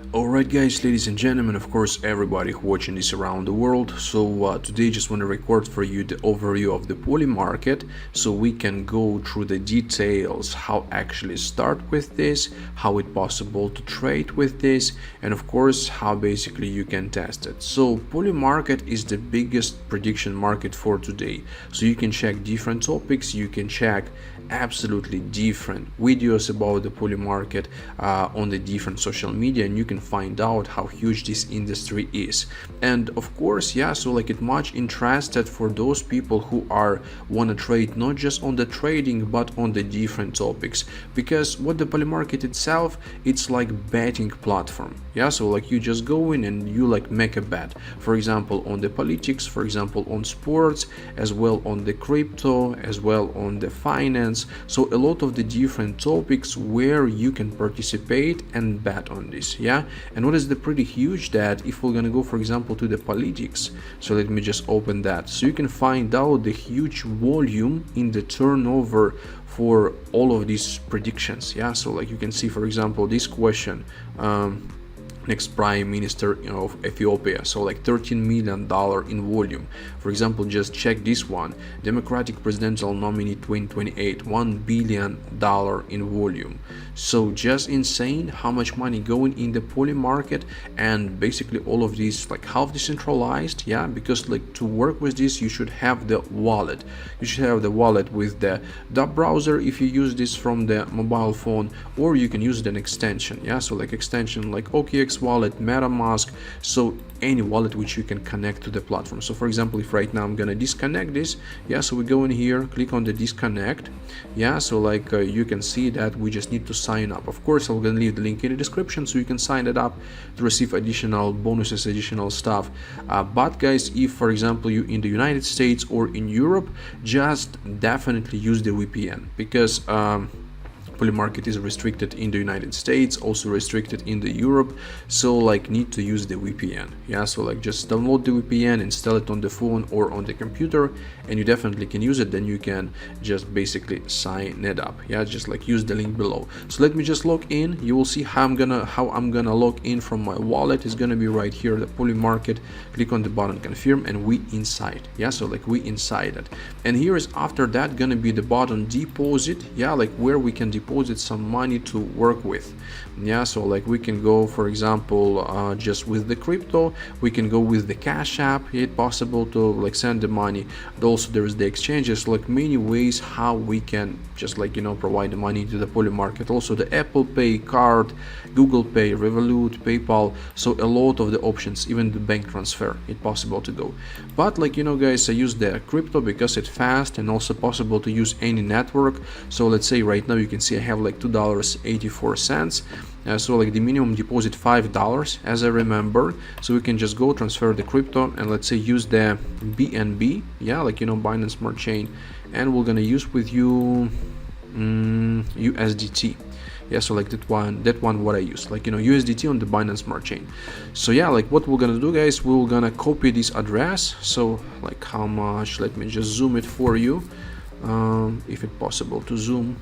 Alright guys, ladies and gentlemen, of course everybody who watching this around the world. So today just want to record for you the overview of the PolymarkeT, so we can go through the details, how actually start with this, how it possible to trade with this, and of course how basically you can test it. So PolymarkeT is the biggest prediction market for today, so you can check different topics, you can check absolutely different videos about the PolymarkeT on the different social media, and you can find out how huge this industry is. And of course, yeah, so like it much interested for those people who are wanna trade not just on the trading but on the different topics, because what the PolymarkeT itself, it's like betting platform. Yeah, so like you just go in and you like make a bet, for example on the politics, for example on sports, as well on the crypto, as well on the finance. So a lot of the different topics where you can participate and bet on this. Yeah, and what is the pretty huge that if we're gonna go for example to the politics, so let me just open that, so you can find out the huge volume in the turnover for all of these predictions. Yeah, so like you can see for example this question, next prime minister of Ethiopia, so like $13 million in volume. For example, just check this one, Democratic presidential nominee 2028, $1 billion in volume. So just insane how much money going in the PolymarkeT, and basically all of these like half decentralized. Yeah, because like to work with this you should have the wallet, you should have the wallet with the DApp browser if you use this from the mobile phone, or you can use an extension. Yeah, so like extension like OKX wallet, MetaMask, so any wallet which you can connect to the platform. So for example, if right now I'm gonna disconnect this, yeah, so we go in here, click on the disconnect. Yeah, so like you can see that we just need to sign up. Of course I'm gonna leave the link in the description so you can sign it up to receive additional bonuses, additional stuff. But guys, if for example you in the United States or in Europe, just definitely use the VPN, because PolymarkeT is restricted in the United States, also restricted in the Europe, so like need to use the VPN. Yeah, so like just download the VPN, install it on the phone or on the computer, and you definitely can use it. Then you can just basically sign it up. Yeah, just like use the link below. So let me just log in. You will see how I'm gonna log in from my wallet. Is gonna be right here, the PolymarkeT. Click on the button confirm, and we inside. Yeah, so like we inside it, and here is after that gonna be the button deposit. Yeah, like where we can deposit some money to work with. Yeah, so like we can go for example just with the crypto, we can go with the Cash App. It's possible to like send the money. Also there is the exchanges, like many ways how we can just like provide the money to the PolymarkeT. Also the Apple Pay card, Google Pay, Revolut, PayPal, so a lot of the options, even the bank transfer, it's possible to go. But like guys, I use the crypto because it's fast and also possible to use any network. So let's say right now you can see I have like $2.84. So like the minimum deposit $5 as I remember, so we can just go transfer the crypto and let's say use the BNB. Yeah, like Binance Smart Chain, and we're gonna use with you USDT. Yeah, so like that one what I use, like USDT on the Binance Smart Chain. So yeah, like what we're gonna do guys, we're gonna copy this address. So like how much, let me just zoom it for you, if it's possible to zoom.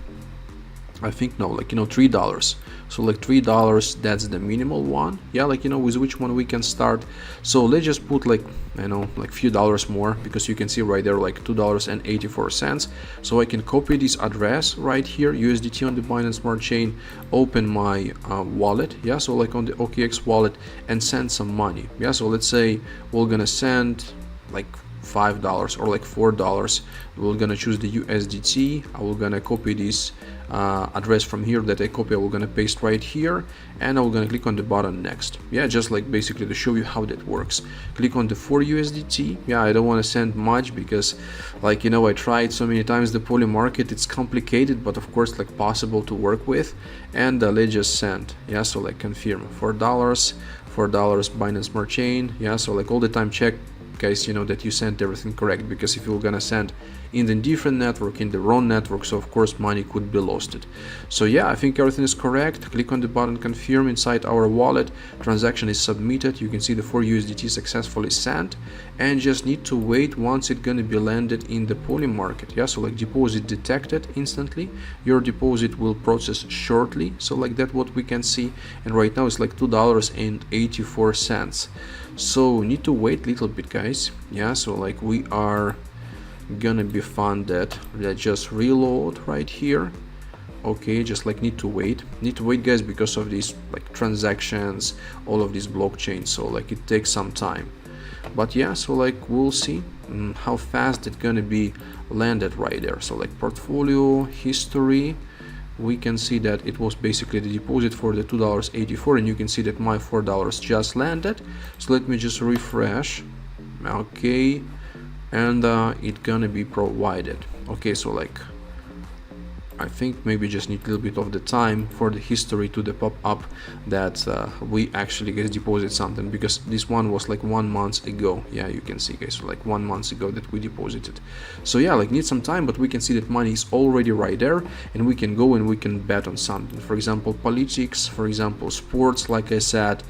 I think no, like $3. So like $3, that's the minimal one. Yeah, like with which one we can start. So let's just put like like few dollars more, because you can see right there like $2.84. So I can copy this address right here, USDT on the Binance Smart Chain, open my wallet. Yeah, so like on the OKX wallet, and send some money. Yeah, so let's say we're gonna send like $5 or like $4. We're gonna choose the USDT. I will gonna copy this address from here that I copy. We're gonna paste right here, and I'm gonna click on the button next. Yeah, just like basically to show you how that works. Click on the 4 USDT. Yeah, I don't want to send much because like I tried so many times the PolymarkeT, it's complicated, but of course like possible to work with. And let's just send. Yeah, so like confirm $4 Binance Smart Chain. Yeah, so like all the time check guys that you sent everything correct, because if you're gonna send in the different network, in the wrong network, so of course money could be lost. So yeah, I think everything is correct. Click on the button confirm inside our wallet. Transaction is submitted. You can see the 4 USDT successfully sent, and just need to wait once it's gonna be landed in the PolymarkeT. Yeah, so like deposit detected instantly. Your deposit will process shortly. So like that what we can see, and right now it's like $2.84. So need to wait a little bit, guys. Yeah, so like we are gonna be funded. Let's just reload right here. Okay, just like need to wait guys, because of these like transactions, all of these blockchains, so like it takes some time. But yeah, so like we'll see how fast it's gonna be landed right there. So like portfolio history, we can see that it was basically the deposit for the $2.84, and you can see that my $4 just landed. So let me just refresh. Okay, and it's gonna be provided. Okay, so like I think maybe just need a little bit of the time for the history to the pop up that we actually get deposit something, because this one was like 1 month ago. Yeah, you can see, guys, so like 1 month ago that we deposited. So yeah, like need some time, but we can see that money is already right there, and we can go and we can bet on something. For example, politics, for example, sports, like I said,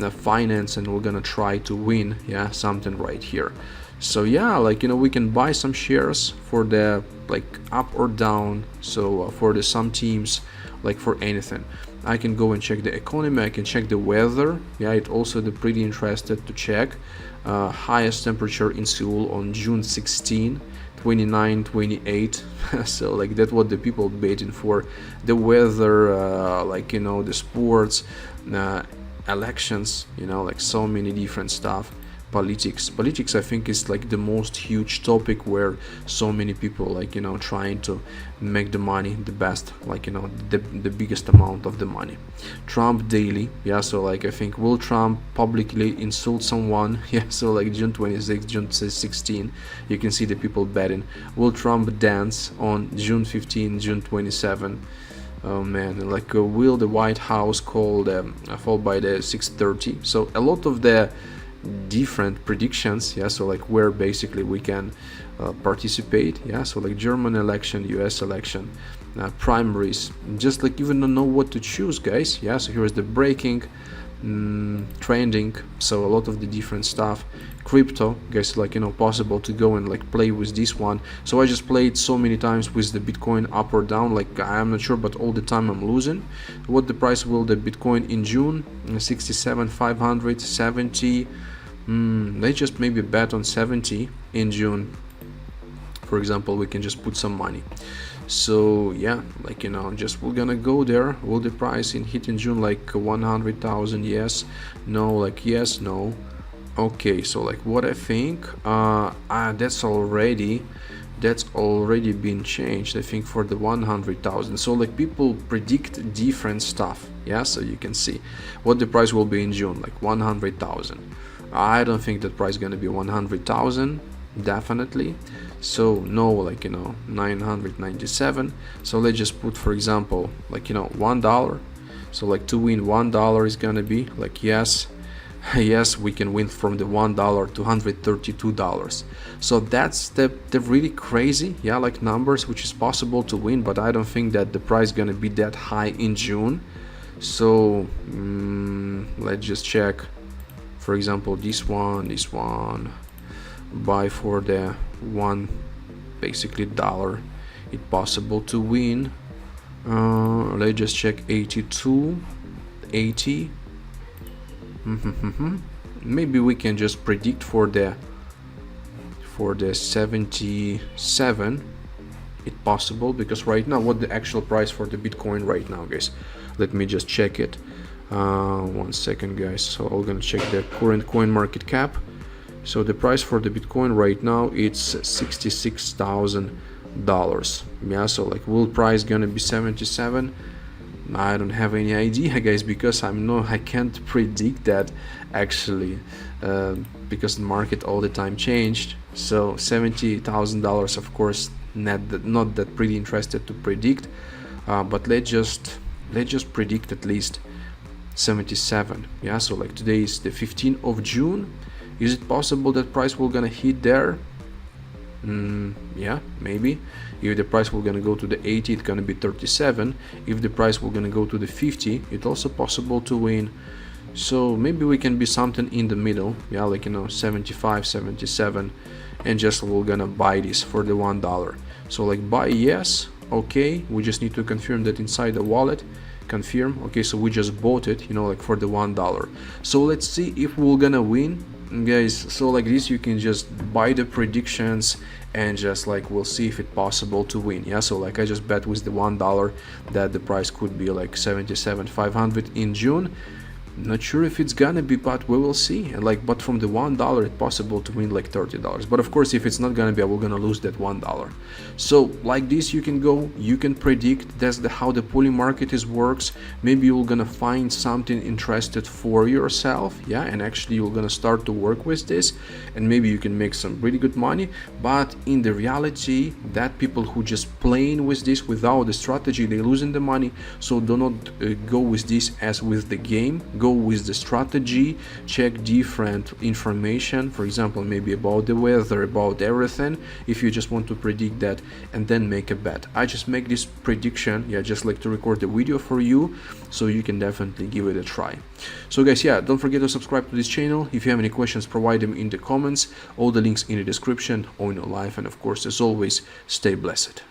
finance, and we're gonna try to win, yeah, something right here. So yeah, like, you know, we can buy some shares for the like up or down. So for the some teams, like for anything, I can go and check the economy, I can check the weather. Yeah, it also the pretty interested to check highest temperature in Seoul on June 16, 29, 28. So like that's what the people betting for. The weather, like, you know, the sports, elections, you know, like so many different stuff. Politics I think is like the most huge topic, where so many people, like, you know, trying to make the money the best, like, you know, the biggest amount of the money. Trump daily, yeah, so like I think, will Trump publicly insult someone? Yeah, so like June 26, June 16, you can see the people betting. Will Trump dance on June 15, June 27? Oh man, like will the White House fall by the 6:30? So a lot of the different predictions, yeah, so like where basically we can participate. Yeah, so like German election, US election, primaries, just like even don't know what to choose, guys. Yeah, so here's the breaking, trending, so a lot of the different stuff. Crypto, guys, like, you know, possible to go and like play with this one. So I just played so many times with the Bitcoin up or down, like I'm not sure, but all the time I'm losing. What the price will the Bitcoin in June? 67,500, 70. Let's just maybe bet on 70 in June, for example. We can just put some money. So yeah, like, you know, just we're gonna go there. Will the price in hit in June like 100,000? Yes, no, like yes, no. Okay, so like what I think, that's already been changed, I think, for the 100,000. So like people predict different stuff. Yeah, so you can see what the price will be in June, like 100,000. I don't think that price gonna be 100,000, definitely. So no, like, you know, 997. So let's just put, for example, like, you know, $1. So like to win $1 is gonna be like, yes, yes, we can win from the $1 to $132. So that's the really crazy, yeah, like numbers which is possible to win, but I don't think that the price gonna be that high in June. So let's just check, for example, this one, buy for the one basically $1. It's possible to win. Let's just check 82, 80. Maybe we can just predict for the 77. It's possible, because right now, what the actual price for the Bitcoin right now, guys? Let me just check it. 1 second, guys. So I'm gonna check the current coin market cap. So the price for the Bitcoin right now, it's $66,000. Yeah, so like will price gonna be 77? I don't have any idea, guys, because I can't predict that actually, because the market all the time changed. So $70,000, of course, not that pretty interested to predict, but let's just predict at least 77. Yeah, so like today is the 15th of June. Is it possible that price will gonna hit there? Yeah, maybe. If the price will gonna go to the 80, it's gonna be 37. If the price will gonna go to the 50, it's also possible to win. So maybe we can be something in the middle, yeah, like 75, 77, and just we're gonna buy this for the $1. So like buy, yes, okay, we just need to confirm that inside the wallet. Confirm. Okay, so we just bought it, like for the $1. So let's see if we're gonna win, guys. So like this, you can just buy the predictions and just like we'll see if it's possible to win. Yeah, so like I just bet with the $1 that the price could be like 77,500 in June. Not sure if it's gonna be, but we will see. And like, but from the $1, it's possible to win like $30. But of course, if it's not gonna be, we're gonna lose that $1. So like this, you can go, you can predict. That's how the PolymarkeT works. Maybe you're gonna find something interested for yourself, yeah, and actually you're gonna start to work with this, and maybe you can make some really good money. But in the reality, that people who just playing with this without the strategy, they losing the money. So do not go with this as with the game. Go with the strategy, check different information, for example, maybe about the weather, about everything, if you just want to predict that, and then make a bet. I just make this prediction, yeah, just like to record the video for you, so you can definitely give it a try. So guys, yeah, don't forget to subscribe to this channel. If you have any questions, provide them in the comments. All the links in the description. Own your life, and of course, as always, stay blessed.